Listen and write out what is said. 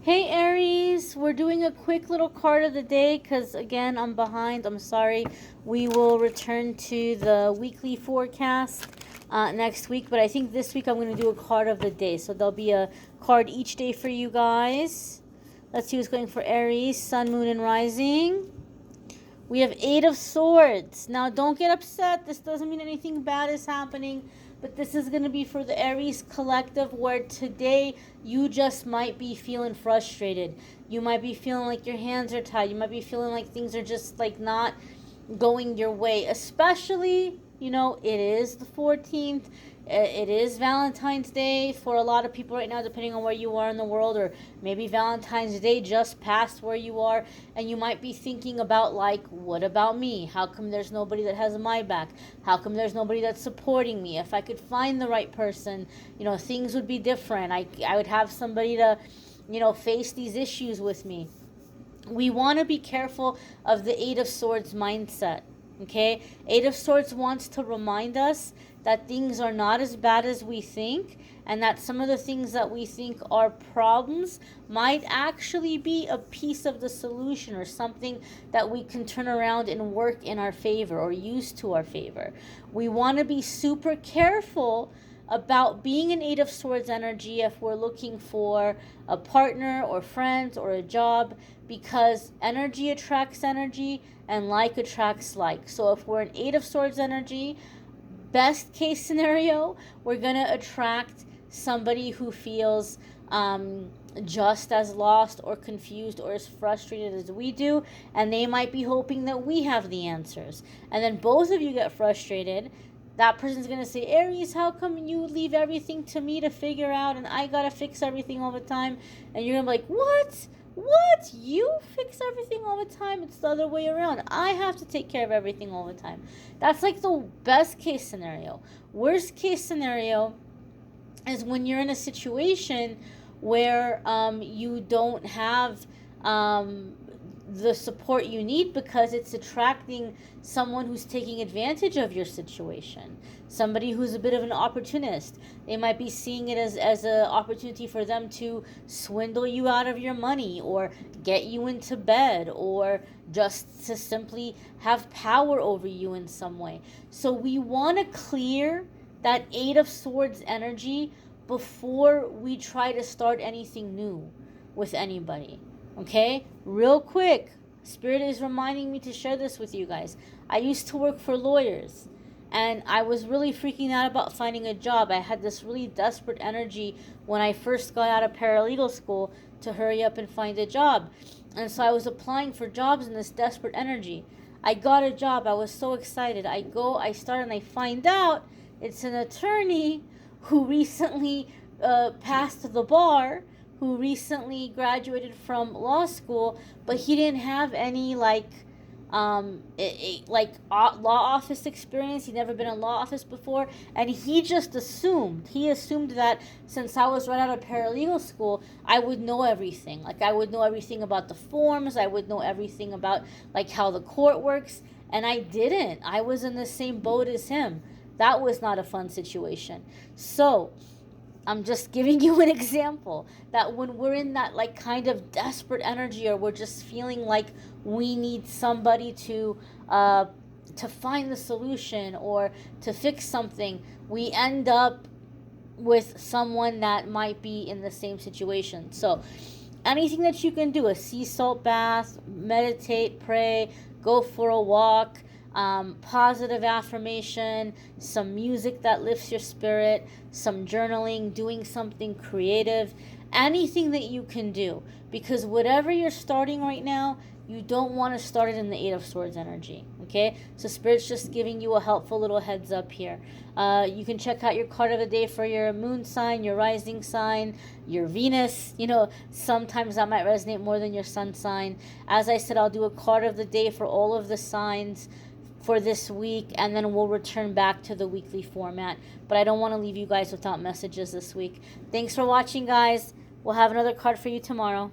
Hey Aries, we're doing a quick little card of the day because again I'm behind. I'm sorry. We will return to the weekly forecast next week, but I think this week I'm going to do a card of the day. So there'll be a card each day for you guys. Let's see what's going for Aries, Sun, Moon, and Rising. We have Eight of Swords. Now, don't get upset. This doesn't mean anything bad is happening. But this is going to be for the Aries collective, where today you just might be feeling frustrated. You might be feeling like your hands are tied. You might be feeling like things are just like not going your way. Especially, it is the 14th. It is Valentine's Day for a lot of people right now, depending on where you are in the world, or maybe Valentine's Day just passed where you are, and you might be thinking about, like, what about me? How come there's nobody that has my back? How come there's nobody that's supporting me? If I could find the right person, things would be different. I would have somebody to, face these issues with me. We want to be careful of the Eight of Swords mindset. Okay? Eight of Swords wants to remind us that things are not as bad as we think, and that some of the things that we think are problems might actually be a piece of the solution, or something that we can turn around and work in our favor or use to our favor. We want to be super careful about being an Eight of Swords energy if we're looking for a partner or friends or a job, because energy attracts energy and like attracts like. So if we're an Eight of Swords energy, best case scenario, we're going to attract somebody who feels just as lost or confused or as frustrated as we do, and they might be hoping that we have the answers. And then both of you get frustrated. That person's going to say, Aries, how come you leave everything to me to figure out, and I got to fix everything all the time? And you're going to be like, what? What? You fix everything all the time? It's the other way around. I have to take care of everything all the time. That's like the best case scenario. Worst case scenario is when you're in a situation where you don't have the support you need, because it's attracting someone who's taking advantage of your situation, somebody who's a bit of an opportunist. They might be seeing it as an opportunity for them to swindle you out of your money, or get you into bed, or just to simply have power over you in some way. So we want to clear that Eight of Swords energy before we try to start anything new with anybody. Okay, real quick, Spirit is reminding me to share this with you guys. I used to work for lawyers, and I was really freaking out about finding a job. I had this really desperate energy when I first got out of paralegal school to hurry up and find a job. And so I was applying for jobs in this desperate energy. I got a job. I was so excited. I start, and I find out it's an attorney who recently passed the bar, who recently graduated from law school, but he didn't have any law office experience. He'd never been in law office before, and he assumed that since I was right out of paralegal school, I would know everything. Like, I would know everything about the forms, I would know everything about like how the court works, and I didn't. I was in the same boat as him. That was not a fun situation. So I'm just giving you an example that when we're in that like kind of desperate energy, or we're just feeling like we need somebody to find the solution or to fix something, we end up with someone that might be in the same situation. So anything that you can do, a sea salt bath, meditate, pray, go for a walk, positive affirmation, some music that lifts your spirit, some journaling, doing something creative, anything that you can do. Because whatever you're starting right now, you don't want to start it in the Eight of Swords energy. Okay? So Spirit's just giving you a helpful little heads up here. You can check out your card of the day for your moon sign, your rising sign, your Venus. Sometimes that might resonate more than your sun sign. As I said, I'll do a card of the day for all of the signs for this week, and then we'll return back to the weekly format. But I don't want to leave you guys without messages this week. Thanks for watching, guys. We'll have another card for you tomorrow.